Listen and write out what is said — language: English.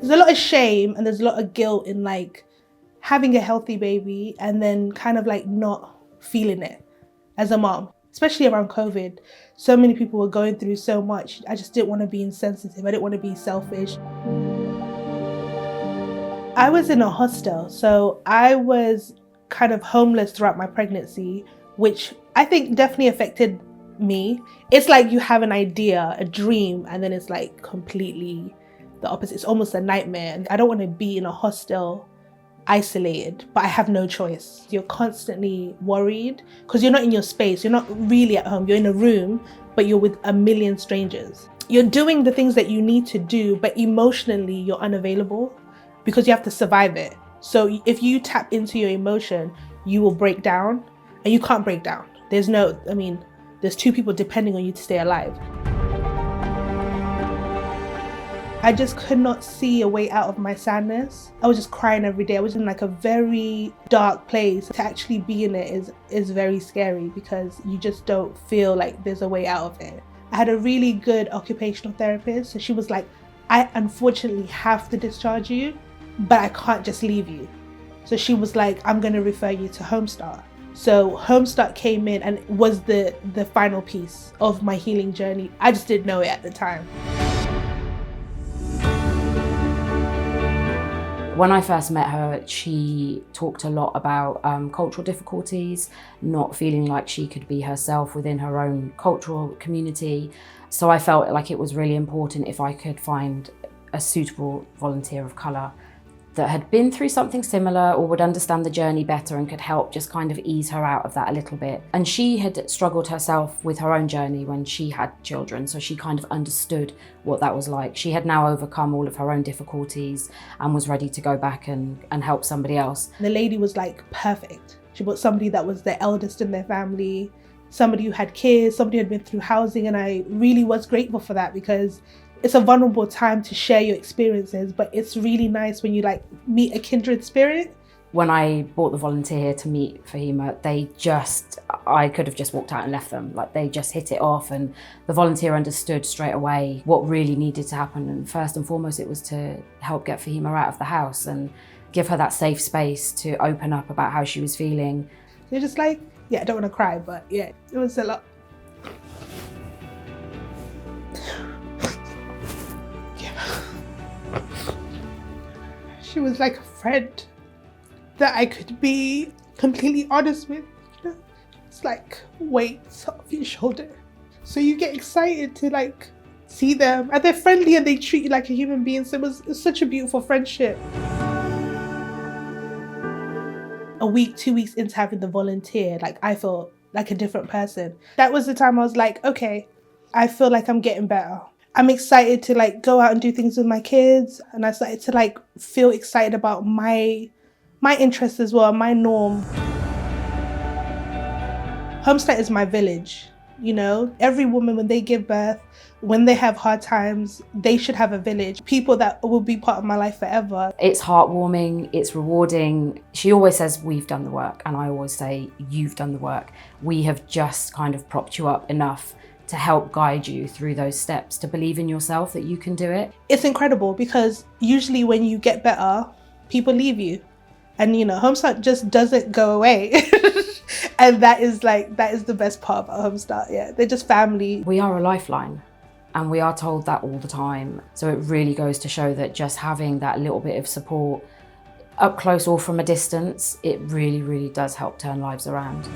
There's a lot of shame and there's a lot of guilt in like having a healthy baby and then kind of like not feeling it as a mom, especially around COVID. So many people were going through so much. I just didn't want to be insensitive. I didn't want to be selfish. I was in a hostel, so I was kind of homeless throughout my pregnancy, which I think definitely affected me. It's like you have an idea, a dream, and then it's like completely the opposite. It's almost a nightmare. I don't want to be in a hostel isolated, but I have no choice. You're constantly worried because you're not in your space. You're not really at home. You're in a room, but you're with a million strangers. You're doing the things that you need to do, but emotionally you're unavailable because you have to survive it. So if you tap into your emotion, you will break down, and you can't break down. There's two people depending on you to stay alive. I just could not see a way out of my sadness. I was just crying every day. I was in like a very dark place. To actually be in it is very scary because you just don't feel like there's a way out of it. I had a really good occupational therapist. So she was like, I unfortunately have to discharge you, but I can't just leave you. So she was like, I'm gonna refer you to Homestart. So Homestart came in and was the final piece of my healing journey. I just didn't know it at the time. When I first met her, she talked a lot about cultural difficulties, not feeling like she could be herself within her own cultural community. So I felt like it was really important if I could find a suitable volunteer of colour that had been through something similar or would understand the journey better and could help just kind of ease her out of that a little bit. And she had struggled herself with her own journey when she had children, so she kind of understood what that was like. She had now overcome all of her own difficulties and was ready to go back and help somebody else. The lady was like perfect. She brought somebody that was the eldest in their family, somebody who had kids, somebody who had been through housing, and I really was grateful for that because it's a vulnerable time to share your experiences, but it's really nice when you like meet a kindred spirit. When I bought the volunteer here to meet Fahima, I could have just walked out and left them. Like they just hit it off, and the volunteer understood straight away what really needed to happen. And first and foremost, it was to help get Fahima out of the house and give her that safe space to open up about how she was feeling. You're just like, yeah, I don't want to cry, but yeah, it was a lot. She was like a friend that I could be completely honest with. You know? It's like weights off your shoulder. So you get excited to like see them, and they're friendly and they treat you like a human being. So it was such a beautiful friendship. A week, 2 weeks into having the volunteer, like I felt like a different person. That was the time I was like, okay, I feel like I'm getting better. I'm excited to like go out and do things with my kids, and I started to like feel excited about my interests as well, my norm. Homestart is my village, you know? Every woman, when they give birth, when they have hard times, they should have a village. People that will be part of my life forever. It's heartwarming, it's rewarding. She always says, we've done the work, and I always say, you've done the work. We have just kind of propped you up enough to help guide you through those steps, to believe in yourself that you can do it. It's incredible because usually when you get better, people leave you. And you know, Homestart just doesn't go away. And that is the best part about Homestart, yeah. They're just family. We are a lifeline, and we are told that all the time. So it really goes to show that just having that little bit of support up close or from a distance, it really, really does help turn lives around.